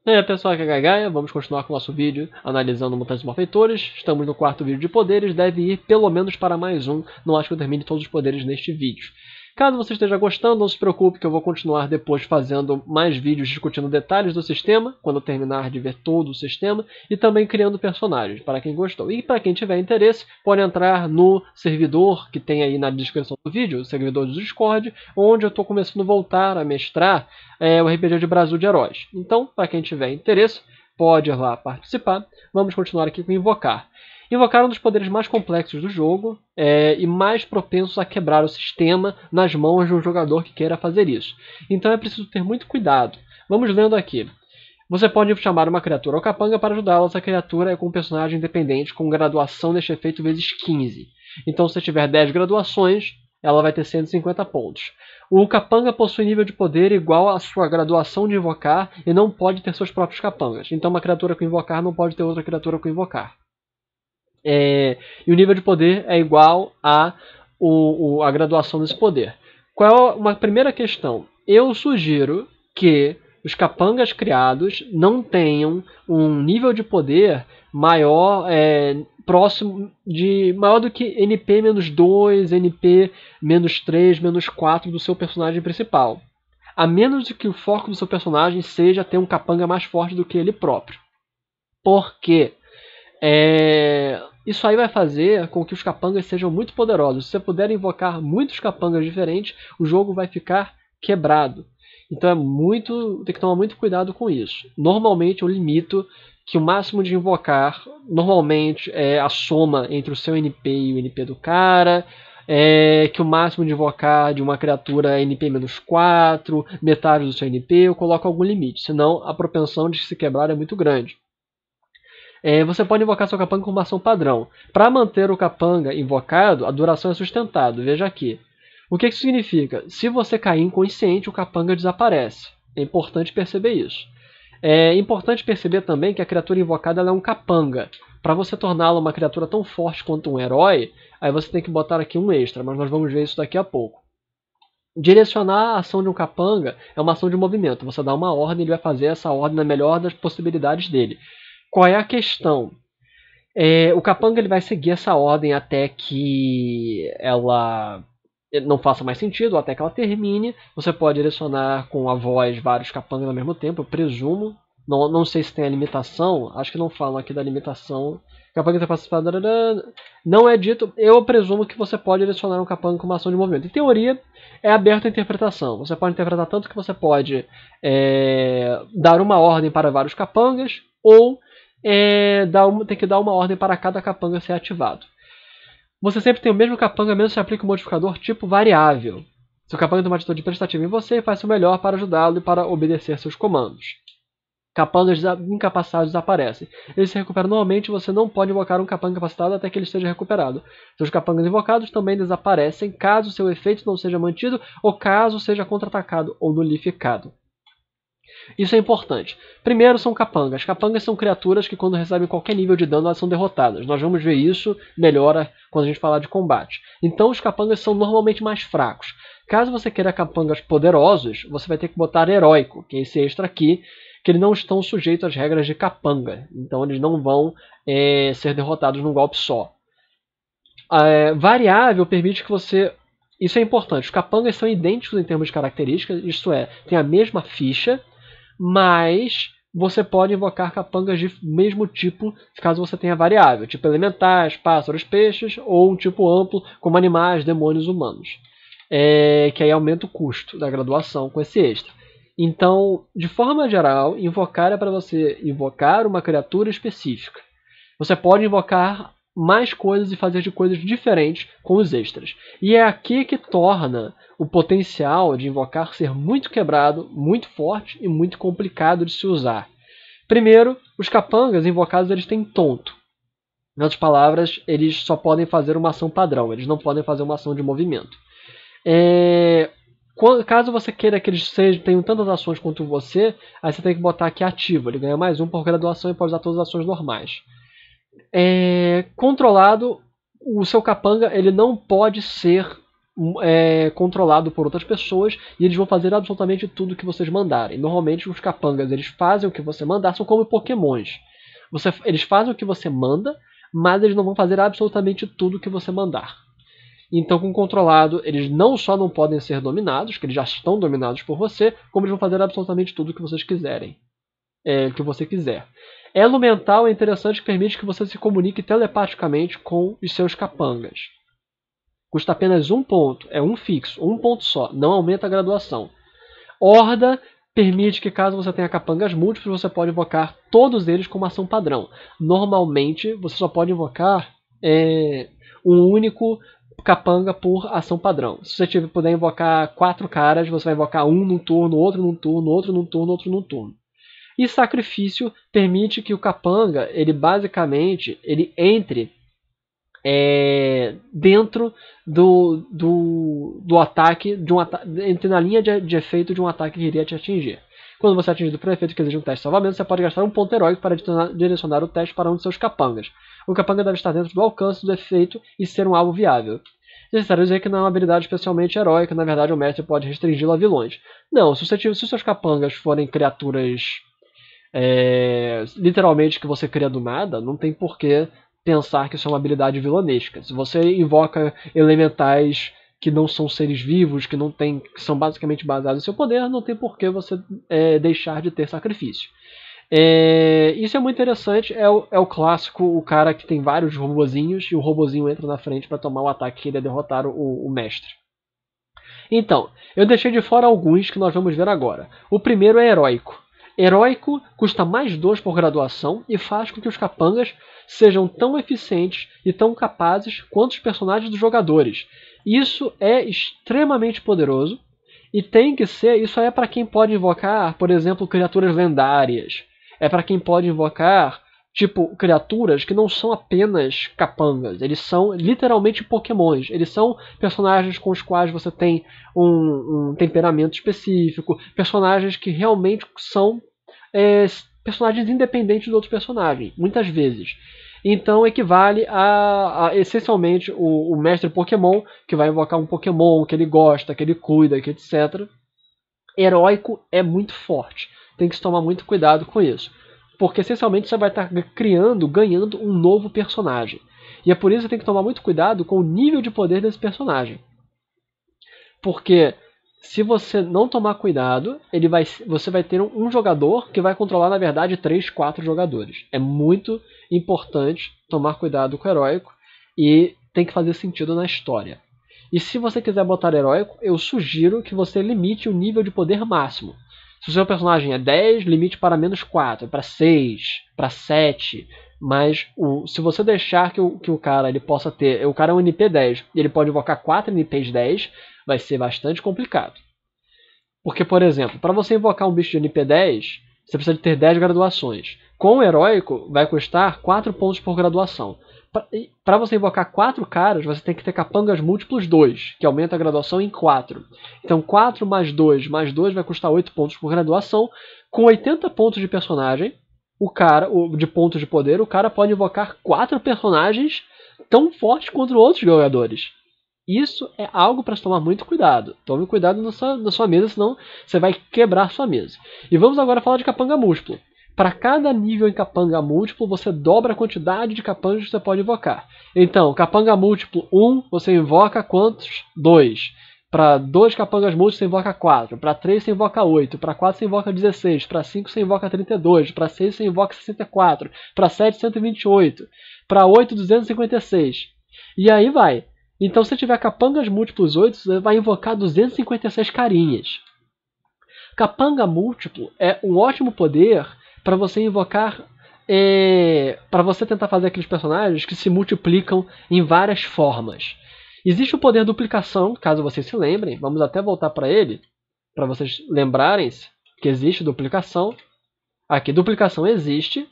E aí pessoal, aqui é Gagaia, vamos continuar com o nosso vídeo analisando mutantes e malfeitores. Estamos no quarto vídeo de poderes, deve ir pelo menos para mais um, não acho que eu termine todos os poderes neste vídeo. Caso você esteja gostando, não se preocupe que eu vou continuar depois fazendo mais vídeos discutindo detalhes do sistema, quando eu terminar de ver todo o sistema, e também criando personagens, para quem gostou. E para quem tiver interesse, pode entrar no servidor que tem aí na descrição do vídeo, o servidor do Discord, onde eu estou começando a voltar a mestrar o RPG de Brasil de Heróis. Então, para quem tiver interesse, pode ir lá participar. Vamos continuar aqui com Invocar. Invocar é um dos poderes mais complexos do jogo e mais propensos a quebrar o sistema nas mãos de um jogador que queira fazer isso. Então é preciso ter muito cuidado. Vamos lendo aqui. Você pode chamar uma criatura ou capanga para ajudá-la. Essa criatura é com um personagem independente com graduação deste efeito vezes 15. Então se tiver 10 graduações, ela vai ter 150 pontos. O capanga possui nível de poder igual à sua graduação de invocar e não pode ter seus próprios capangas. Então uma criatura com invocar não pode ter outra criatura com invocar. E o nível de poder é igual a graduação desse poder. Qual é uma primeira questão? Eu sugiro que os capangas criados não tenham um nível de poder maior, maior do que NP-2, NP-3, -4 do seu personagem principal. A menos que o foco do seu personagem seja ter um capanga mais forte do que ele próprio. Por quê? Isso aí vai fazer com que os capangas sejam muito poderosos. Se você puder invocar muitos capangas diferentes, o jogo vai ficar quebrado. Então tem que tomar muito cuidado com isso. Normalmente eu limito que o máximo de invocar, normalmente é a soma entre o seu NP e o NP do cara, que o máximo de invocar de uma criatura é NP-4, metade do seu NP, eu coloco algum limite, senão a propensão de se quebrar é muito grande. Você pode invocar seu capanga com uma ação padrão. Para manter o capanga invocado, a duração é sustentada. Veja aqui. O que isso significa? Se você cair inconsciente, o capanga desaparece. É importante perceber isso. É importante perceber também que a criatura invocada ela é um capanga. Para você torná-la uma criatura tão forte quanto um herói, aí você tem que botar aqui um extra, mas nós vamos ver isso daqui a pouco. Direcionar a ação de um capanga é uma ação de movimento. Você dá uma ordem, ele vai fazer essa ordem na melhor das possibilidades dele. Qual é a questão? O capanga ele vai seguir essa ordem até que ela não faça mais sentido, até que ela termine. Você pode direcionar com a voz vários capangas ao mesmo tempo, eu presumo. Não sei se tem a limitação, acho que não falam aqui da limitação. Capanga não é dito, eu presumo que você pode direcionar um capanga com uma ação de movimento. Em teoria, é aberta a interpretação. Você pode interpretar tanto que você pode dar uma ordem para vários capangas, ou tem que dar uma ordem para cada capanga ser ativado. Você sempre tem o mesmo capanga, mesmo se aplica um modificador tipo variável. Se o capanga tem uma atitude prestativa em você, faz o melhor para ajudá-lo e para obedecer seus comandos. Capangas incapacitados desaparecem. Eles se recuperam normalmente, você não pode invocar um capanga incapacitado até que ele esteja recuperado. Seus capangas invocados também desaparecem caso seu efeito não seja mantido ou caso seja contra-atacado ou nulificado. Isso é importante. Primeiro são capangas. Capangas são criaturas que quando recebem qualquer nível de dano elas são derrotadas. Nós vamos ver isso melhor quando a gente falar de combate. Então os capangas são normalmente mais fracos. Caso você queira capangas poderosos, você vai ter que botar heróico, que é esse extra aqui, que eles não estão sujeitos às regras de capanga. Então eles não vão ser derrotados num golpe só. Variável permite que você... Isso é importante. Os capangas são idênticos em termos de características, isto é, tem a mesma ficha, mas você pode invocar capangas de mesmo tipo caso você tenha variável, tipo elementais, pássaros, peixes, ou um tipo amplo como animais, demônios, humanos. Que aí aumenta o custo da graduação com esse extra. Então, de forma geral, invocar é para você invocar uma criatura específica. Você pode invocar mais coisas e fazer de coisas diferentes com os extras. E é aqui que torna o potencial de invocar ser muito quebrado, muito forte e muito complicado de se usar. Primeiro, os capangas invocados eles têm tonto. Em outras palavras, eles só podem fazer uma ação padrão, eles não podem fazer uma ação de movimento. Caso você queira que eles tenham tantas ações quanto você, aí você tem que botar aqui ativo, ele ganha mais um por graduação e pode usar todas as ações normais. Controlado, o seu capanga ele não pode ser controlado por outras pessoas e eles vão fazer absolutamente tudo que vocês mandarem. Normalmente os capangas eles fazem o que você mandar, são como pokémons. Eles fazem o que você manda, mas eles não vão fazer absolutamente tudo que você mandar. Então, com o controlado, eles não só não podem ser dominados, que eles já estão dominados por você, como eles vão fazer absolutamente tudo que vocês quiserem. Que você quiser. Elo mental é interessante, que permite que você se comunique telepaticamente com os seus capangas. Custa apenas 1 ponto, é um fixo, 1 ponto só, não aumenta a graduação. Horda permite que, caso você tenha capangas múltiplos, você pode invocar todos eles como ação padrão. Normalmente, você só pode invocar um único capanga por ação padrão. Se você puder invocar 4 caras, você vai invocar um num turno, outro num turno, outro num turno, outro num turno. E sacrifício permite que o capanga, ele basicamente, ele entre dentro do ataque, entre na linha de efeito de um ataque que iria te atingir. Quando você é atingido por um efeito que exige um teste de salvamento, você pode gastar um ponto heróico para direcionar o teste para um de seus capangas. O capanga deve estar dentro do alcance do efeito e ser um alvo viável. É necessário dizer que não é uma habilidade especialmente heróica, na verdade o mestre pode restringi-la a vilões. Não, se os seus capangas forem criaturas literalmente que você cria do nada, não tem porquê pensar que isso é uma habilidade vilanesca. Se você invoca elementais que não são seres vivos, que são basicamente baseados em seu poder, não tem por que você deixar de ter sacrifício. Isso é muito interessante, é o clássico, o cara que tem vários robozinhos e o robozinho entra na frente para tomar o ataque que iria derrotar o mestre. Então, eu deixei de fora alguns que nós vamos ver agora. O primeiro é heróico. Heróico custa mais 2 por graduação e faz com que os capangas sejam tão eficientes e tão capazes quanto os personagens dos jogadores. Isso é extremamente poderoso e tem que ser, isso é para quem pode invocar, por exemplo, criaturas lendárias. É para quem pode invocar, tipo, criaturas que não são apenas capangas, eles são literalmente pokémons. Eles são personagens com os quais você tem um temperamento específico, personagens que realmente são personagens independentes do outro personagem, muitas vezes. Então equivale a essencialmente o mestre Pokémon, que vai invocar um Pokémon que ele gosta, que ele cuida, que etc. Heróico é muito forte. Tem que se tomar muito cuidado com isso. Porque essencialmente você vai estar ganhando um novo personagem. E é por isso que você tem que tomar muito cuidado com o nível de poder desse personagem. Porque se você não tomar cuidado, você vai ter um jogador que vai controlar, na verdade, 3, 4 jogadores. É muito importante tomar cuidado com o heróico e tem que fazer sentido na história. E se você quiser botar heróico, eu sugiro que você limite o nível de poder máximo. Se o seu personagem é 10, limite para menos 4, para 6, para 7. Mas se você deixar que o cara ele possa ter... O cara é um NP 10 e ele pode invocar 4 NPs 10, vai ser bastante complicado. Porque, por exemplo, para você invocar um bicho de NP 10, você precisa de ter 10 graduações. Com o heróico, vai custar 4 pontos por graduação. Para você invocar 4 caras, você tem que ter capangas múltiplos 2, que aumenta a graduação em 4. Então 4 mais 2 vai custar 8 pontos por graduação. Com 80 pontos de personagem, de pontos de poder, o cara pode invocar 4 personagens tão fortes quanto outros jogadores. Isso é algo para se tomar muito cuidado. Tome cuidado na sua mesa, senão você vai quebrar sua mesa. E vamos agora falar de capanga múltiplo. Para cada nível em capanga múltiplo, você dobra a quantidade de capangas que você pode invocar. Então, capanga múltiplo 1, você invoca quantos? 2. Para 2 capangas múltiplos, você invoca 4. Para 3, você invoca 8. Para 4, você invoca 16. Para 5, você invoca 32. Para 6, você invoca 64. Para 7, 128. Para 8, 256. E aí vai. Então, se tiver capangas múltiplos 8, você vai invocar 256 carinhas. Capanga múltiplo é um ótimo poder para você invocar, para você tentar fazer aqueles personagens que se multiplicam em várias formas. Existe o poder duplicação, caso vocês se lembrem. Vamos até voltar para ele, para vocês lembrarem-se que existe duplicação. Aqui, duplicação existe.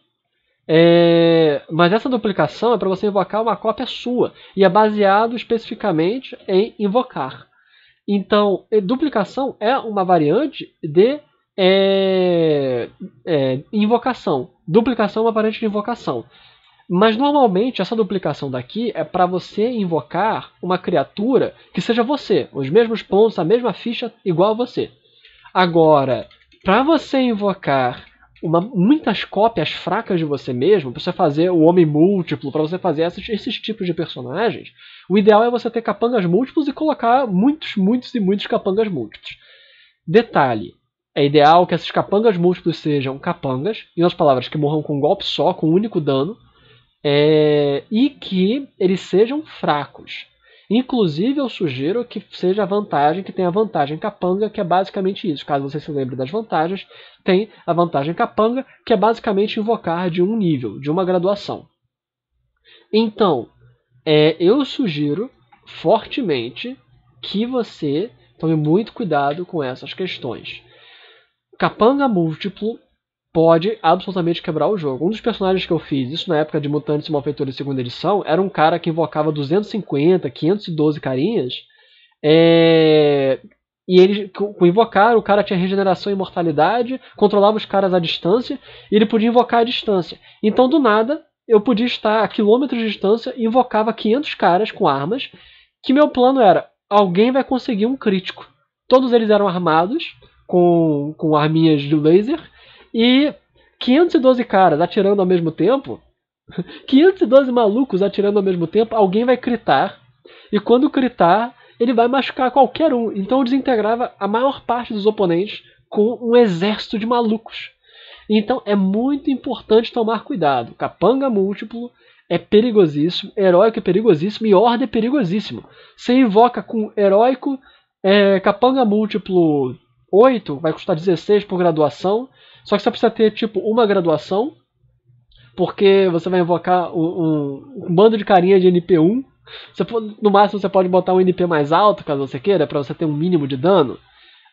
Mas essa duplicação é para você invocar uma cópia sua e é baseado especificamente em invocar. Então, duplicação é uma variante de invocação. Duplicação é uma variante de invocação. Mas normalmente essa duplicação daqui é para você invocar uma criatura que seja você, os mesmos pontos, a mesma ficha igual a você. Agora, para você invocar muitas cópias fracas de você mesmo, para você fazer o homem múltiplo, para você fazer esses tipos de personagens, o ideal é você ter capangas múltiplos e colocar muitos capangas múltiplos. Detalhe, é ideal que esses capangas múltiplos sejam capangas, em outras palavras, que morram com um golpe só, com um único dano, e que eles sejam fracos. Inclusive, eu sugiro que seja a vantagem, que tenha a vantagem capanga, que é basicamente isso. Caso você se lembre das vantagens, tem a vantagem capanga, que é basicamente invocar de um nível, de uma graduação. Então, eu sugiro fortemente que você tome muito cuidado com essas questões. Capanga múltiplo pode absolutamente quebrar o jogo. Um dos personagens que eu fiz, isso na época de Mutantes e Malfeitores segunda edição, era um cara que invocava 250, 512 carinhas, e ele, com invocar, o cara tinha regeneração e imortalidade, controlava os caras à distância, e ele podia invocar à distância. Então, do nada, eu podia estar a quilômetros de distância e invocava 500 caras com armas, que meu plano era, alguém vai conseguir um crítico. Todos eles eram armados, com arminhas de laser, e 512 caras atirando ao mesmo tempo, 512 malucos atirando ao mesmo tempo, alguém vai critar, e quando critar, ele vai machucar qualquer um. Então eu desintegrava a maior parte dos oponentes com um exército de malucos. Então é muito importante tomar cuidado. Capanga múltiplo é perigosíssimo, heróico é perigosíssimo e horda é perigosíssimo. Você invoca com heróico, capanga múltiplo 8, vai custar 16 por graduação. Só que você precisa ter, tipo, uma graduação, porque você vai invocar um bando de carinha de NP1. No máximo você pode botar um NP mais alto, caso você queira, para você ter um mínimo de dano.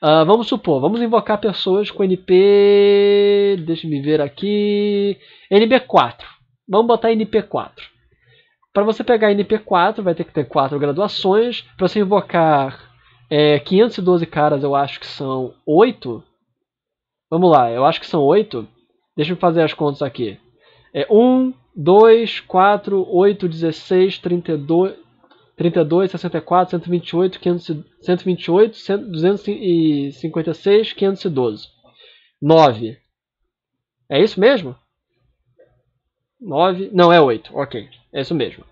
Vamos supor, vamos invocar pessoas com NP... Deixa eu ver aqui... NP4. Vamos botar NP4. Para você pegar NP4, vai ter que ter 4 graduações. Para você invocar 512 caras, eu acho que são 8... Vamos lá, eu acho que são 8. Deixa eu fazer as contas aqui. 1, 2, 4, 8, 16, 32, 64, 128, 128, 256, 512. 9. É isso mesmo? 9. Não, é 8. Ok, é isso mesmo.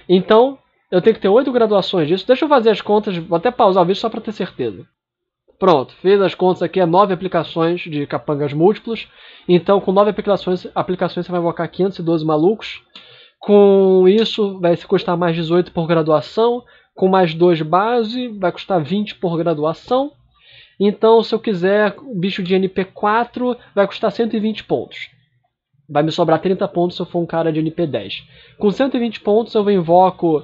Então, eu tenho que ter 8 graduações disso. Deixa eu fazer as contas, vou até pausar o vídeo só para ter certeza. Pronto, fiz as contas aqui, 9 aplicações de capangas múltiplos. Então, com 9 aplicações você vai invocar 512 malucos. Com isso, vai custar mais 18 por graduação. Com mais 2 base, vai custar 20 por graduação. Então, se eu quiser o bicho de NP4, vai custar 120 pontos. Vai me sobrar 30 pontos se eu for um cara de NP10. Com 120 pontos, eu invoco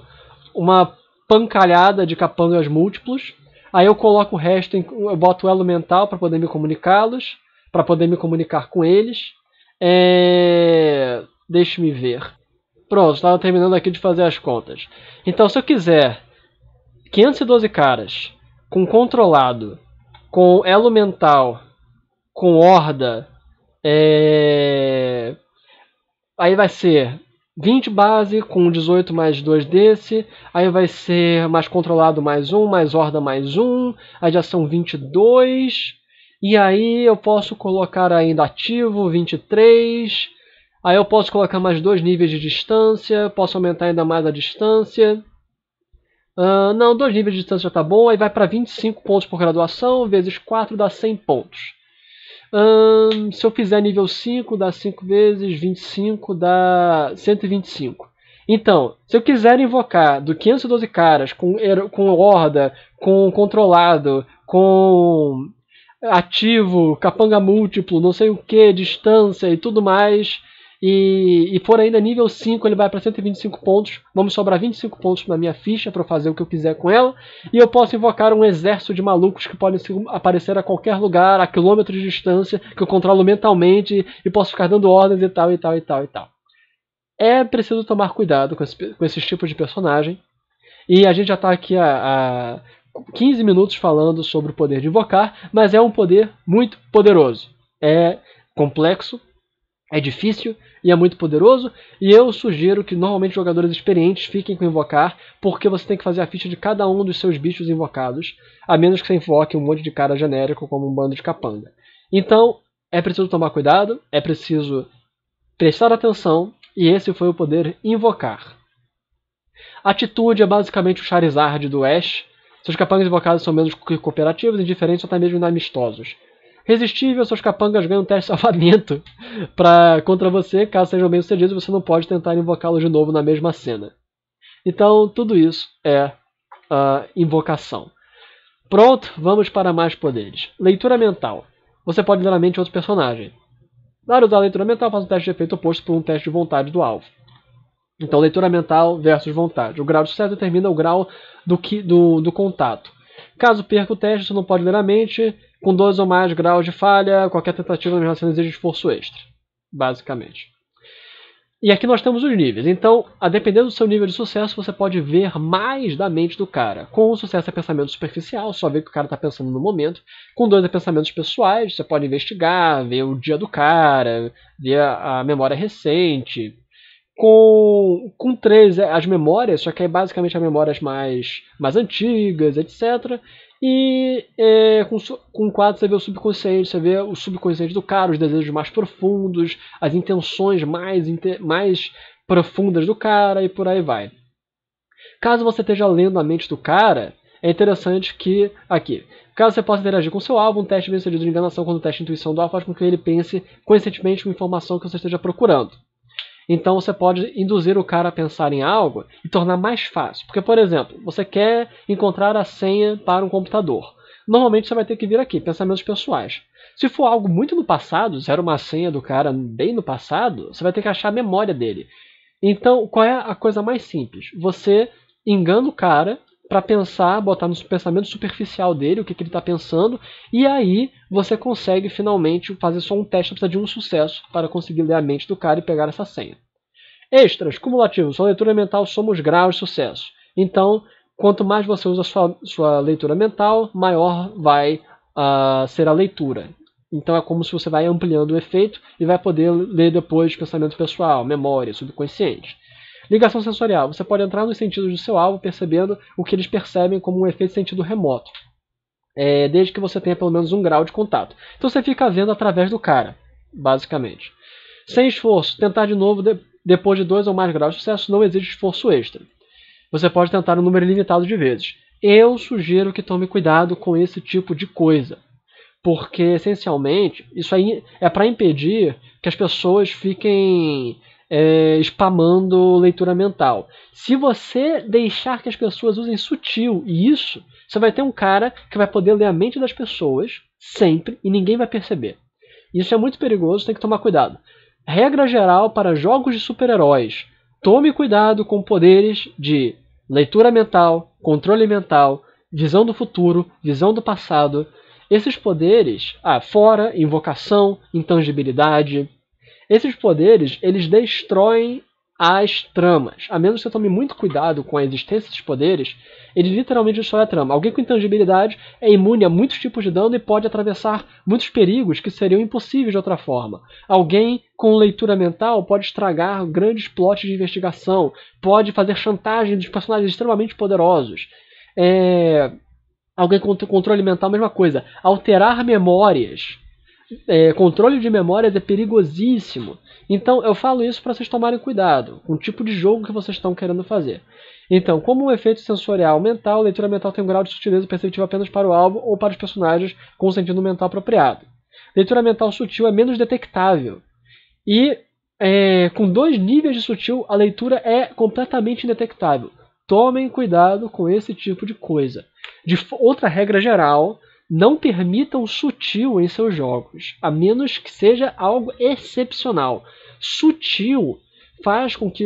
uma pancalhada de capangas múltiplos. Aí eu coloco o resto, eu boto o elo mental para poder me comunicá-los, para poder me comunicar com eles. Deixa-me ver. Pronto, estava terminando aqui de fazer as contas. Então, se eu quiser 512 caras com controlado, com elo mental, com horda, aí vai ser 20 base com 18 mais 2 desse, aí vai ser mais controlado mais 1, mais horda mais 1, aí já são 22, e aí eu posso colocar ainda ativo 23, aí eu posso colocar mais 2 níveis de distância, posso aumentar ainda mais a distância, não, 2 níveis de distância já tá bom, aí vai para 25 pontos por graduação, vezes 4 dá 100 pontos. Se eu fizer nível 5, dá 5 vezes 25, dá 125. Então, se eu quiser invocar do 512 caras com horda, com controlado, com ativo, capanga múltiplo, não sei o que, distância e tudo mais, e for ainda nível 5, ele vai para 125 pontos. Vamos sobrar 25 pontos na minha ficha para fazer o que eu quiser com ela. E eu posso invocar um exército de malucos que podem aparecer a qualquer lugar, a quilômetros de distância, que eu controlo mentalmente e posso ficar dando ordens e tal, e tal, e tal, e tal. É preciso tomar cuidado com esses tipos de personagem. E a gente já está aqui há 15 minutos falando sobre o poder de invocar, mas é um poder muito poderoso. É complexo, É difícil e é muito poderoso, e eu sugiro que normalmente jogadores experientes fiquem com invocar, porque você tem que fazer a ficha de cada um dos seus bichos invocados, a menos que você invoque um monte de cara genérico como um bando de capanga. Então, é preciso tomar cuidado, é preciso prestar atenção, e esse foi o poder invocar. Atitude é basicamente o Charizard do Ash. Seus capangas invocados são menos cooperativos, indiferentes ou até mesmo amistosos. Resistível, seus capangas ganham um teste de salvamento contra você. Caso sejam bem sucedidos, você não pode tentar invocá-los de novo na mesma cena. Então, tudo isso é invocação. Pronto, vamos para mais poderes. Leitura mental. Você pode ler a mente de outro personagem. Para usar a leitura mental, faz um teste de efeito oposto por um teste de vontade do alvo. Então, leitura mental versus vontade. O grau de sucesso determina o grau do contato. Caso perca o teste, você não pode ler a mente. Com 2 ou mais graus de falha, qualquer tentativa na mesma cena exige esforço extra. Basicamente. E aqui nós temos os níveis. Então, a depender do seu nível de sucesso, você pode ver mais da mente do cara. Com o sucesso é pensamento superficial, só ver o que o cara está pensando no momento. Com 2 é pensamentos pessoais, você pode investigar, ver o dia do cara, ver a memória recente. Com 3 as memórias, só que é basicamente as memórias mais antigas, etc. E com 4 você vê o subconsciente, você vê o subconsciente do cara, os desejos mais profundos, as intenções mais profundas do cara e por aí vai. Caso você esteja lendo a mente do cara, é interessante que, aqui, caso você possa interagir com seu alvo, um teste bem sucedido de enganação quando o teste de intuição do alvo faz com que ele pense conscientemente com a informação que você esteja procurando. Então você pode induzir o cara a pensar em algo e tornar mais fácil. Porque, por exemplo, você quer encontrar a senha para um computador. Normalmente você vai ter que vir aqui, pensamentos pessoais. Se for algo muito no passado, se era uma senha do cara bem no passado, você vai ter que achar a memória dele. Então, qual é a coisa mais simples? Você engana o cara para pensar, botar no pensamento superficial dele o que ele está pensando, e aí você consegue finalmente fazer só um teste, precisa de um sucesso para conseguir ler a mente do cara e pegar essa senha. Extras, cumulativos, sua leitura mental soma os graus de sucesso. Então, quanto mais você usa sua leitura mental, maior vai ser a leitura. Então é como se você vai ampliando o efeito e vai poder ler depois pensamento pessoal, memória, subconsciente. Ligação sensorial. Você pode entrar nos sentidos do seu alvo percebendo o que eles percebem como um efeito de sentido remoto. Desde que você tenha pelo menos um grau de contato. Então você fica vendo através do cara, basicamente. Sem esforço. Tentar de novo depois de 2 ou mais graus de sucesso não exige esforço extra. Você pode tentar um número ilimitado de vezes. Eu sugiro que tome cuidado com esse tipo de coisa. Porque, essencialmente, isso aí é para impedir que as pessoas fiquem spamando leitura mental. Se você deixar que as pessoas usem sutil isso, você vai ter um cara que vai poder ler a mente das pessoas sempre e ninguém vai perceber. Isso é muito perigoso, tem que tomar cuidado. Regra geral para jogos de super-heróis. Tome cuidado com poderes de leitura mental, controle mental, visão do futuro, visão do passado. Esses poderes, fora invocação, intangibilidade, esses poderes, eles destroem as tramas. A menos que você tome muito cuidado com a existência desses poderes, eles literalmente destroem a trama. Alguém com intangibilidade é imune a muitos tipos de dano e pode atravessar muitos perigos que seriam impossíveis de outra forma. Alguém com leitura mental pode estragar grandes plots de investigação, pode fazer chantagem dos personagens extremamente poderosos. Alguém com controle mental, mesma coisa. Alterar memórias. Controle de memórias é perigosíssimo. Então eu falo isso para vocês tomarem cuidado com o tipo de jogo que vocês estão querendo fazer. Então, como um efeito sensorial mental, leitura mental tem um grau de sutileza perceptível apenas para o alvo ou para os personagens com um sentido mental apropriado. Leitura mental sutil é menos detectável. E com 2 níveis de sutil, a leitura é completamente indetectável. Tomem cuidado com esse tipo de coisa. Outra regra geral, não permitam sutil em seus jogos, a menos que seja algo excepcional. Sutil faz com que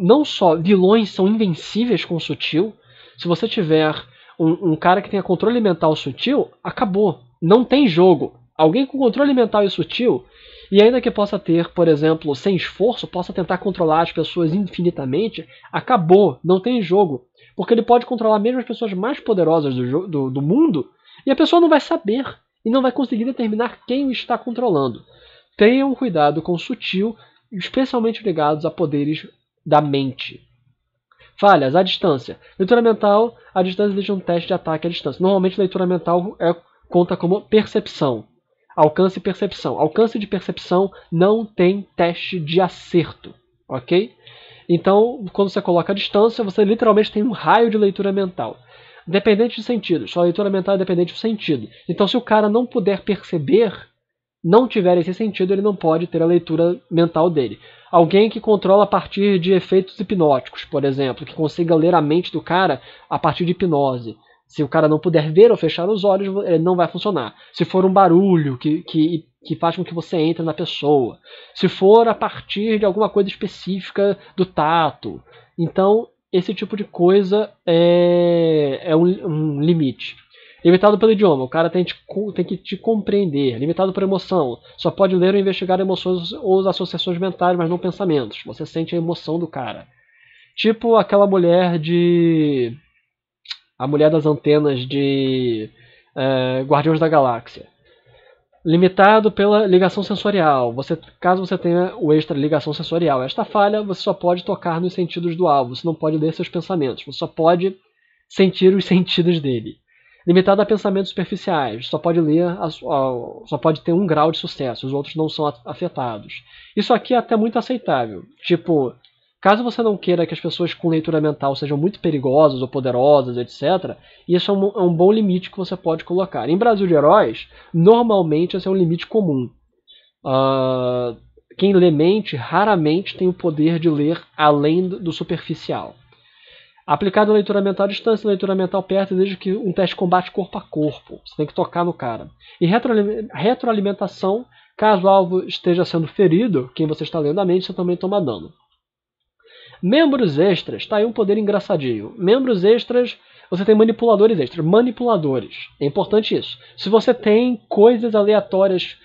não só vilões são invencíveis com sutil. Se você tiver um cara que tenha controle mental sutil, acabou. Não tem jogo. Alguém com controle mental e sutil, e ainda que possa ter, por exemplo, sem esforço, possa tentar controlar as pessoas infinitamente, acabou. Não tem jogo. Porque ele pode controlar mesmo as pessoas mais poderosas do mundo, e a pessoa não vai saber e não vai conseguir determinar quem o está controlando. tenham cuidado com o sutil, especialmente ligados a poderes da mente. Falhas à distância. Leitura mental, à distância existe um teste de ataque à distância. Normalmente leitura mental conta como percepção. Alcance e percepção. Alcance de percepção não tem teste de acerto, ok? Então, quando você coloca a distância, você literalmente tem um raio de leitura mental. Dependente de sentido. Sua leitura mental é dependente do sentido. Então, se o cara não puder perceber, não tiver esse sentido, ele não pode ter a leitura mental dele. Alguém que controla a partir de efeitos hipnóticos, por exemplo, que consiga ler a mente do cara a partir de hipnose. Se o cara não puder ver ou fechar os olhos, ele não vai funcionar. Se for um barulho que faz com que você entre na pessoa. Se for a partir de alguma coisa específica do tato. Então, esse tipo de coisa é um limite. Limitado pelo idioma, o cara tem que te compreender. Limitado por emoção, só pode ler ou investigar emoções ou associações mentais, mas não pensamentos. Você sente a emoção do cara. Tipo aquela mulher de... a mulher das antenas de Guardiões da Galáxia. Limitado pela ligação sensorial. Caso você tenha o extra ligação sensorial, esta falha, você só pode tocar nos sentidos do alvo. Você não pode ler seus pensamentos. Você só pode sentir os sentidos dele. Limitado a pensamentos superficiais. Só pode ler, só pode ter 1 grau de sucesso. Os outros não são afetados. Isso aqui é até muito aceitável. Tipo, caso você não queira que as pessoas com leitura mental sejam muito perigosas ou poderosas, etc., isso é um bom limite que você pode colocar. Em Brasil de Heróis, normalmente esse é um limite comum. Quem lê mente raramente tem o poder de ler além do superficial. Aplicado a leitura mental à distância, leitura mental perto, exige que um teste de combate corpo a corpo. Você tem que tocar no cara. E retroalimentação, caso o alvo esteja sendo ferido, quem você está lendo a mente, você também toma dano. Membros extras, tá aí um poder engraçadinho. Membros extras, você tem manipuladores extras. Manipuladores, é importante isso. Se você tem coisas aleatórias,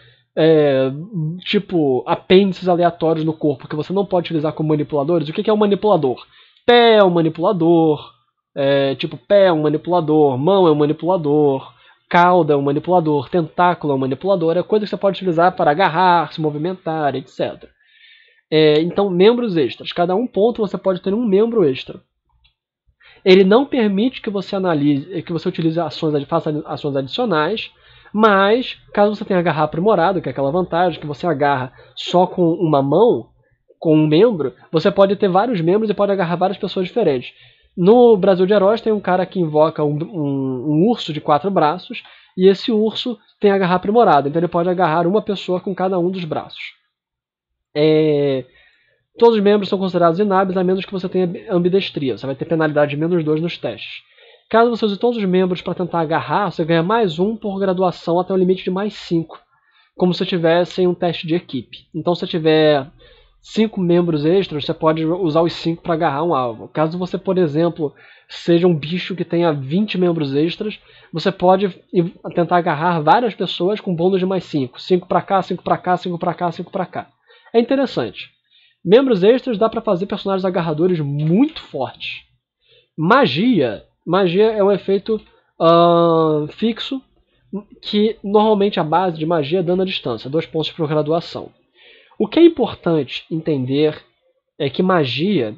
tipo apêndices aleatórios no corpo que você não pode utilizar como manipuladores, o que é um manipulador? Pé é um manipulador, pé é um manipulador, mão é um manipulador, cauda é um manipulador, tentáculo é um manipulador, é coisa que você pode utilizar para agarrar, se movimentar, etc. Então, membros extras. Cada ponto você pode ter um membro extra. Ele não permite que você utilize faça ações adicionais, mas caso você tenha agarrar aprimorado, que é aquela vantagem que você agarra só com uma mão, com um membro, você pode ter vários membros e pode agarrar várias pessoas diferentes. No Brasil de Heróis tem um cara que invoca um urso de 4 braços, e esse urso tem agarrar aprimorado, então ele pode agarrar uma pessoa com cada um dos braços. Todos os membros são considerados inábeis, a menos que você tenha ambidestria. Você vai ter penalidade de menos 2 nos testes. Caso você use todos os membros para tentar agarrar, você ganha mais 1 por graduação até o limite de mais 5, como se tivesse em um teste de equipe. Então, se você tiver 5 membros extras, você pode usar os 5 para agarrar um alvo. Caso você, por exemplo, seja um bicho que tenha 20 membros extras, você pode tentar agarrar várias pessoas com bônus de mais 5. 5 para cá, 5 para cá, 5 para cá, 5 para cá. É interessante. Membros extras dá para fazer personagens agarradores muito fortes. Magia é um efeito fixo, que normalmente a base de magia é dano à distância, 2 pontos por graduação. O que é importante entender é que magia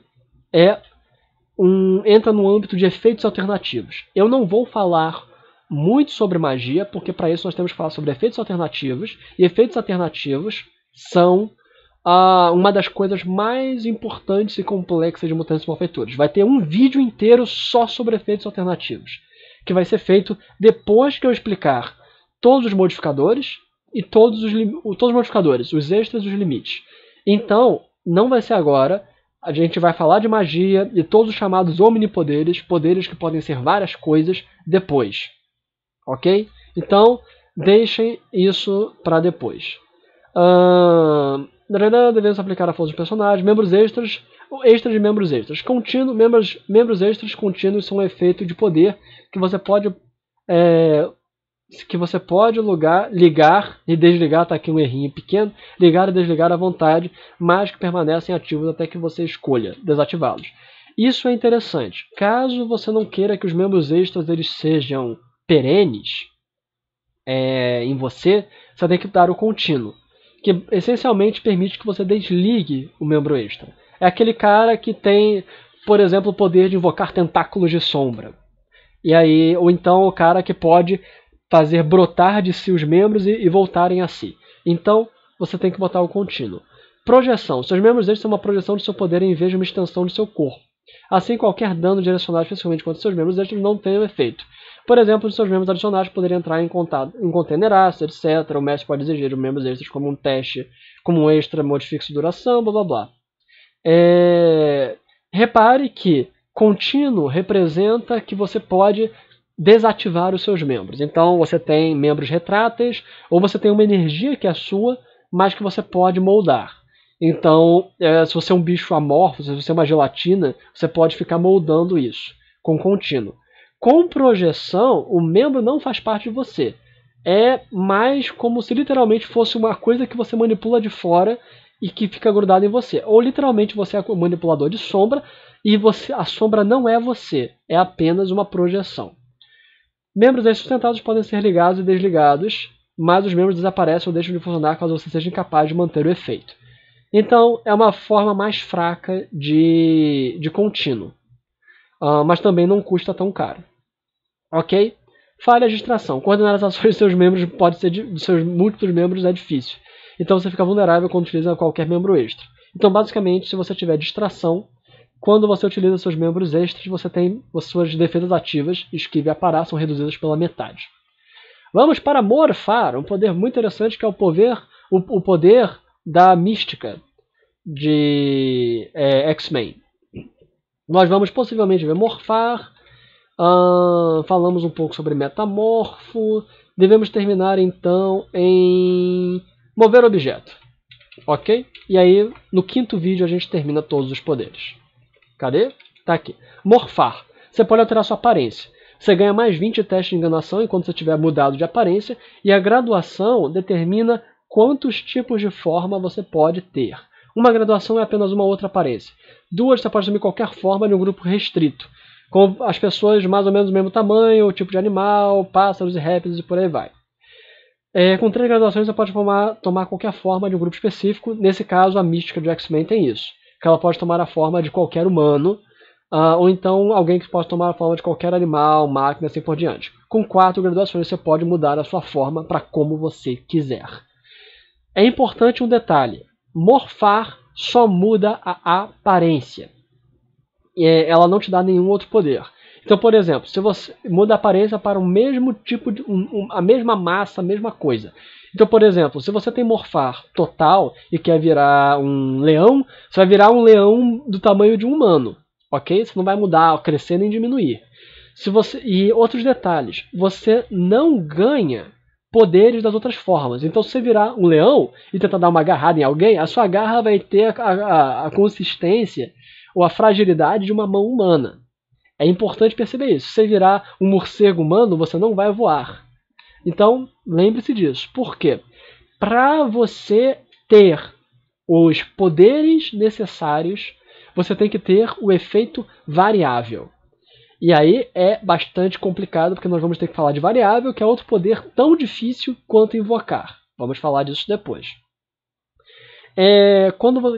entra no âmbito de efeitos alternativos. Eu não vou falar muito sobre magia, porque para isso nós temos que falar sobre efeitos alternativos, e efeitos alternativos são uma das coisas mais importantes e complexas de Mutantes e Malfeitores. Vai ter um vídeo inteiro só sobre efeitos alternativos, que vai ser feito depois que eu explicar todos os modificadores e todos os modificadores, os extras e os limites. Então, não vai ser agora. A gente vai falar de magia e todos os chamados omnipoderes, poderes que podem ser várias coisas, depois. Ok? Então, deixem isso para depois. Devemos aplicar a força dos personagens. Membros extras. Extras de membros extras. Membros extras contínuos são um efeito de poder que você pode ligar e desligar, tá aqui um errinho pequeno, ligar e desligar à vontade, mas que permanecem ativos até que você escolha desativá-los. Isso é interessante. Caso você não queira que os membros extras eles sejam perenes em você tem que dar o contínuo, que essencialmente permite que você desligue o membro extra. É aquele cara que tem, por exemplo, o poder de invocar tentáculos de sombra. E aí, ou então o cara que pode fazer brotar de si os membros e voltarem a si. Então, você tem que botar o contínuo. Projeção. Seus membros extras são uma projeção do seu poder em vez de uma extensão do seu corpo. Assim, qualquer dano direcionado especificamente contra seus membros extras não tem efeito. Por exemplo, os seus membros adicionais poderiam entrar em container aço, etc. O mestre pode exigir os membros extras como um teste, como um extra, modifique sua duração, blá blá blá. Repare que contínuo representa que você pode desativar os seus membros. Então você tem membros retráteis, ou você tem uma energia que é sua, mas que você pode moldar. Então, se você é um bicho amorfo, se você é uma gelatina, você pode ficar moldando isso com contínuo. Com projeção, o membro não faz parte de você. É mais como se literalmente fosse uma coisa que você manipula de fora e que fica grudado em você. Ou literalmente você é o manipulador de sombra e a sombra não é você, é apenas uma projeção. Membros sustentados podem ser ligados e desligados, mas os membros desaparecem ou deixam de funcionar caso você seja incapaz de manter o efeito. Então, é uma forma mais fraca de contínuo, mas também não custa tão caro. Ok? Falha de distração. Coordenar as ações de seus membros de seus múltiplos membros é difícil. Então você fica vulnerável quando utiliza qualquer membro extra. Então, basicamente, se você tiver distração, quando você utiliza seus membros extras, você tem as suas defesas ativas, esquive e aparar, são reduzidas pela metade. Vamos para morfar, um poder muito interessante que é o poder da mística de X-Men. Nós vamos possivelmente ver morfar, falamos um pouco sobre metamorfo, devemos terminar então em mover objeto, ok? E aí no quinto vídeo a gente termina todos os poderes. Cadê? Tá aqui. Morfar. Você pode alterar sua aparência. Você ganha mais 20 testes de enganação enquanto você tiver mudado de aparência, e a graduação determina quantos tipos de forma você pode ter. Uma graduação é apenas uma outra aparência. Duas, você pode assumir qualquer forma de um grupo restrito, com as pessoas mais ou menos do mesmo tamanho, tipo de animal, pássaros e répteis e por aí vai. Com 3 graduações você pode tomar qualquer forma de um grupo específico. Nesse caso, a mística de X-Men tem isso, que ela pode tomar a forma de qualquer humano, ou então alguém que pode tomar a forma de qualquer animal, máquina, assim por diante. Com 4 graduações você pode mudar a sua forma para como você quiser. É importante um detalhe: morfar só muda a aparência. Ela não te dá nenhum outro poder. Então, por exemplo, se você muda a aparência para o mesmo tipo de a mesma massa, a mesma coisa. Então, por exemplo, se você tem morfar total e quer virar um leão, você vai virar um leão do tamanho de um humano, ok? Você não vai mudar, crescer nem diminuir. E outros detalhes, você não ganha poderes das outras formas. Então, se você virar um leão e tentar dar uma agarrada em alguém, a sua garra vai ter a consistência ou a fragilidade de uma mão humana. É importante perceber isso. Se você virar um morcego humano, você não vai voar. Então, lembre-se disso. Por quê? Para você ter os poderes necessários, você tem que ter o efeito variável. E aí é bastante complicado, porque nós vamos ter que falar de variável, que é outro poder tão difícil quanto invocar. Vamos falar disso depois.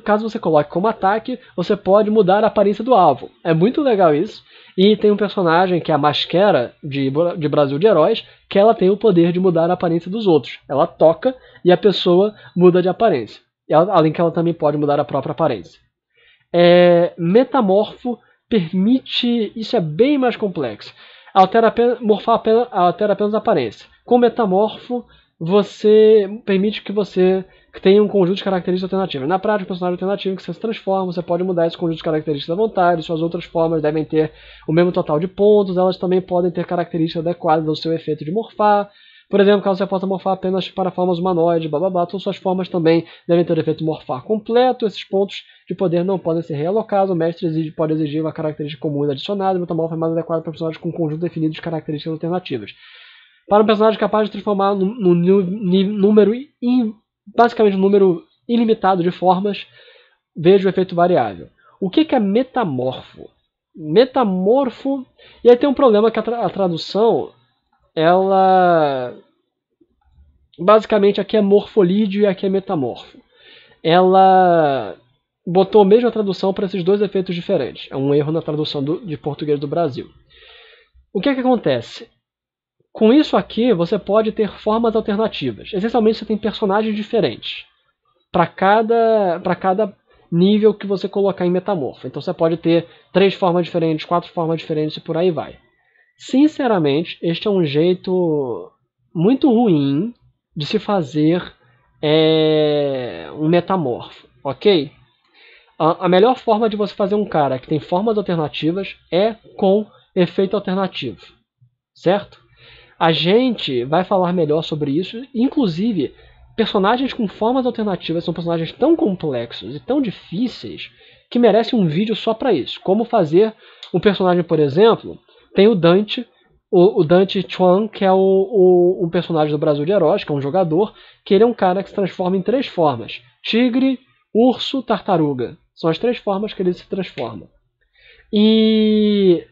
Caso você coloque como ataque, você pode mudar a aparência do alvo. É muito legal isso. E tem um personagem que é a Masquera de Brasil de Heróis, que ela tem o poder de mudar a aparência dos outros. Ela toca e a pessoa muda de aparência. Além que ela também pode mudar a própria aparência. Metamorfo permite... Isso é bem mais complexo. Morfar altera apenas a aparência. Com metamorfo, você permite que você tenha um conjunto de características alternativas. Na prática, o personagem alternativo que você se transforma, você pode mudar esse conjunto de características à vontade. Suas outras formas devem ter o mesmo total de pontos. Elas também podem ter características adequadas ao seu efeito de morfar. Por exemplo, caso você possa morfar apenas para formas humanoides, então suas formas também devem ter o efeito de morfar completo. Esses pontos de poder não podem ser realocados. O mestre pode exigir uma característica comum adicionada. O metamorfo é mais adequado para personagens com um conjunto definido de características alternativas. Para um personagem capaz de transformar basicamente um número ilimitado de formas, veja o efeito variável. O que é metamorfo? Metamorfo... E aí tem um problema que a tradução, ela Basicamente, aqui é morfolídeo e aqui é metamorfo. Ela botou a mesma tradução para esses dois efeitos diferentes. É um erro na tradução de português do Brasil. O que acontece? Com isso aqui, você pode ter formas alternativas. Essencialmente, você tem personagens diferentes para cada nível que você colocar em metamorfo. Então, você pode ter 3 formas diferentes, 4 formas diferentes e por aí vai. Sinceramente, este é um jeito muito ruim de se fazer um metamorfo, ok? A melhor forma de você fazer um cara que tem formas alternativas é com efeito alternativo, certo? A gente vai falar melhor sobre isso, inclusive personagens com formas alternativas são personagens tão complexos e tão difíceis que merecem um vídeo só para isso. Como fazer um personagem, por exemplo, tem o Dante, o Dante Chuan, que é um personagem do Brasil de Heróis, que é um jogador, que ele é um cara que se transforma em 3 formas: tigre, urso, tartaruga. São as 3 formas que ele se transforma. E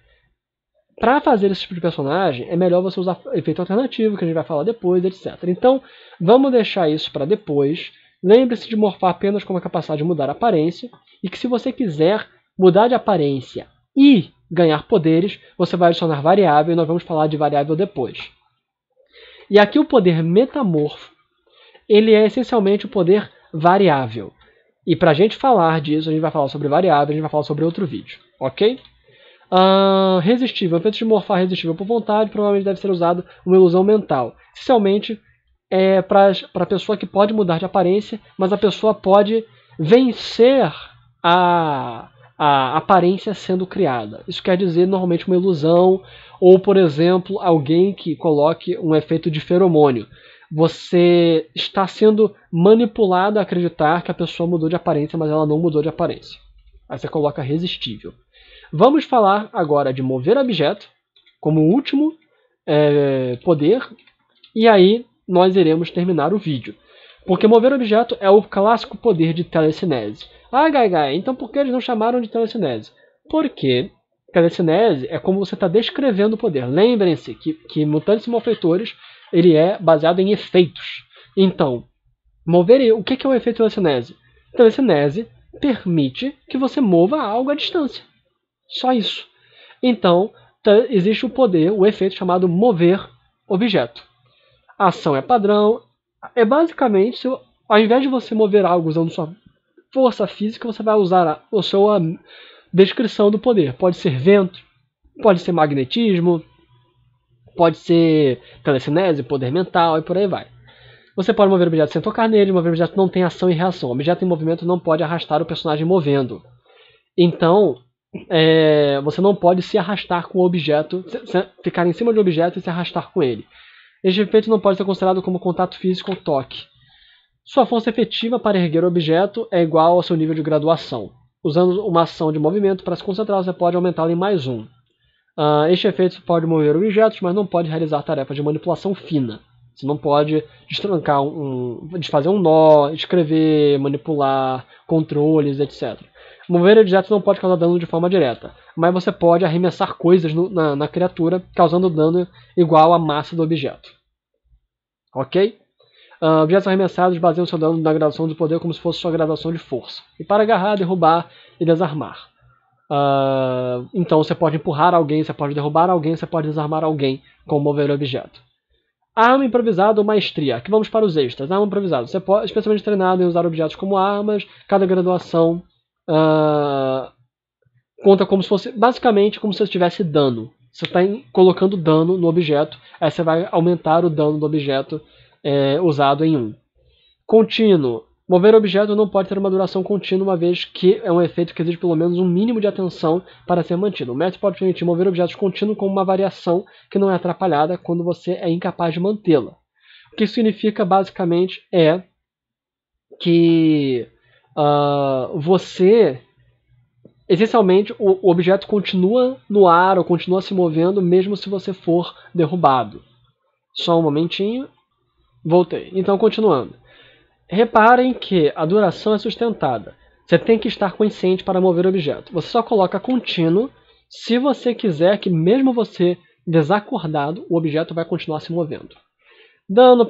para fazer esse tipo de personagem, é melhor você usar efeito alternativo, que a gente vai falar depois, etc. Então, vamos deixar isso para depois. Lembre-se de morfar apenas com a capacidade de mudar a aparência, e que se você quiser mudar de aparência e ganhar poderes, você vai adicionar variável, e nós vamos falar de variável depois. E aqui o poder metamorfo, ele é essencialmente o poder variável. E para a gente falar disso, a gente vai falar sobre variável, a gente vai falar sobre outro vídeo, ok? Resistível. O efeito de morfar resistível por vontade provavelmente deve ser usado uma ilusão mental. Essencialmente é para a pessoa que pode mudar de aparência, mas a pessoa pode vencer a aparência sendo criada. Isso quer dizer normalmente uma ilusão, ou por exemplo, alguém que coloque um efeito de feromônio. Você está sendo manipulado a acreditar que a pessoa mudou de aparência, mas ela não mudou de aparência. Aí você coloca resistível. Vamos falar agora de mover objeto como último poder, e aí nós iremos terminar o vídeo. Porque mover objeto é o clássico poder de telecinese. Ah, Gai, então por que eles não chamaram de telecinese? Porque telecinese é como você está descrevendo o poder. Lembrem-se que Mutantes e Malfeitores ele é baseado em efeitos. Então, o que é o efeito telecinese? Telecinese permite que você mova algo à distância. Só isso. Então, existe o poder, o efeito chamado mover objeto. A ação é padrão. É basicamente, ao invés de você mover algo usando sua força física, você vai usar a sua descrição do poder. Pode ser vento, pode ser magnetismo, pode ser telecinese, poder mental e por aí vai. Você pode mover objeto sem tocar nele, mover objeto não tem ação e reação. O objeto em movimento não pode arrastar o personagem movendo. Então, você não pode se arrastar com o objeto, ficar em cima de um objeto e se arrastar com ele. Este efeito não pode ser considerado como contato físico ou toque. Sua força efetiva para erguer o objeto é igual ao seu nível de graduação. Usando uma ação de movimento para se concentrar, você pode aumentá-la em mais 1. Este efeito pode mover objetos, mas não pode realizar tarefas de manipulação fina. Você não pode destrancar desfazer um nó, escrever, manipular, controles, etc. Mover objetos não pode causar dano de forma direta, mas você pode arremessar coisas na criatura, causando dano igual à massa do objeto. Ok? Objetos arremessados baseiam seu dano na gradação de poder como se fosse sua gradação de força. E para agarrar, derrubar e desarmar. Então você pode empurrar alguém, você pode derrubar alguém, você pode desarmar alguém com mover objeto. Arma improvisada ou maestria. Aqui vamos para os extras. Arma improvisada. Você pode, especialmente treinado em usar objetos como armas, cada graduação conta como se fosse, basicamente, como se você tivesse dano. Você está colocando dano no objeto, aí você vai aumentar o dano do objeto usado em 1. Contínuo. Mover objeto não pode ter uma duração contínua, uma vez que é um efeito que exige pelo menos um mínimo de atenção para ser mantido. O método pode permitir mover objetos contínuo com uma variação que não é atrapalhada quando você é incapaz de mantê-la. O que isso significa, basicamente, é que essencialmente, o objeto continua no ar ou continua se movendo mesmo se você for derrubado. Só um momentinho. Voltei. Então, continuando. Reparem que a duração é sustentada. Você tem que estar consciente para mover o objeto. Você só coloca contínuo se você quiser que, mesmo você desacordado, o objeto vai continuar se movendo. Dano,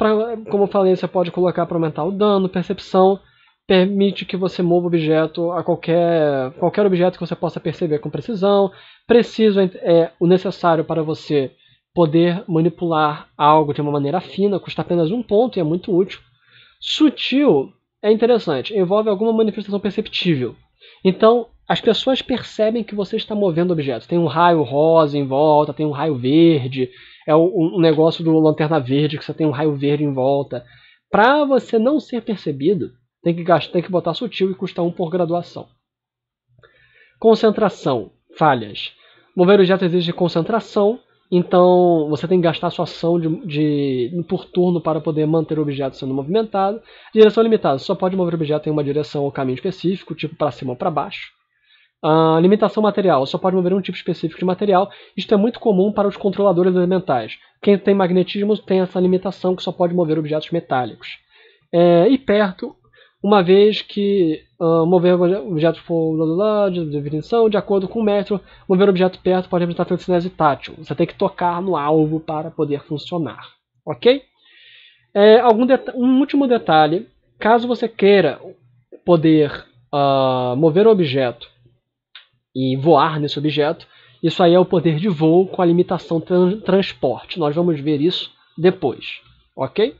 como eu falei, você pode colocar para aumentar o dano. Percepção permite que você mova o objeto a qualquer objeto que você possa perceber com precisão. Preciso é o necessário para você poder manipular algo de uma maneira fina, custa apenas 1 ponto e é muito útil. Sutil é interessante, envolve alguma manifestação perceptível. Então, as pessoas percebem que você está movendo objetos. Tem um raio rosa em volta, tem um raio verde, é um negócio do Lanterna Verde que você tem um raio verde em volta. Para você não ser percebido, tem que botar sutil e custa 1 por graduação. Concentração, falhas. Mover objeto exige concentração, então você tem que gastar sua ação por turno para poder manter o objeto sendo movimentado. Direção limitada, você só pode mover o objeto em uma direção ou caminho específico, tipo para cima ou para baixo. Limitação material, só pode mover um tipo específico de material. Isto é muito comum para os controladores elementais. Quem tem magnetismo tem essa limitação que só pode mover objetos metálicos. E perto, uma vez que mover o objeto for de definição, de acordo com o metro, mover o objeto perto pode representar telecinese tátil. Você tem que tocar no alvo para poder funcionar. Ok? Um último detalhe, caso você queira poder mover o objeto e voar nesse objeto, isso aí é o poder de voo com a limitação transporte. Nós vamos ver isso depois. Ok?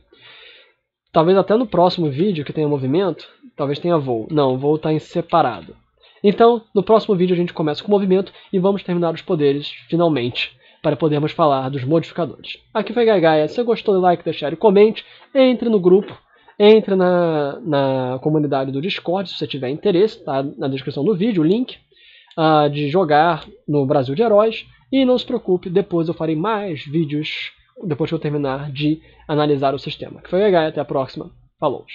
Talvez até no próximo vídeo que tenha movimento, talvez tenha voo. Não, o voo está em separado. Então, no próximo vídeo a gente começa com o movimento e vamos terminar os poderes, finalmente, para podermos falar dos modificadores. Aqui foi Gaia. Se você gostou, dê like, deixe e comente. Entre no grupo, entre na comunidade do Discord, se você tiver interesse, tá na descrição do vídeo o link de jogar no Brasil de Heróis. E não se preocupe, depois eu farei mais vídeos depois que eu terminar de analisar o sistema. Que foi a Gaia, até a próxima. Falou!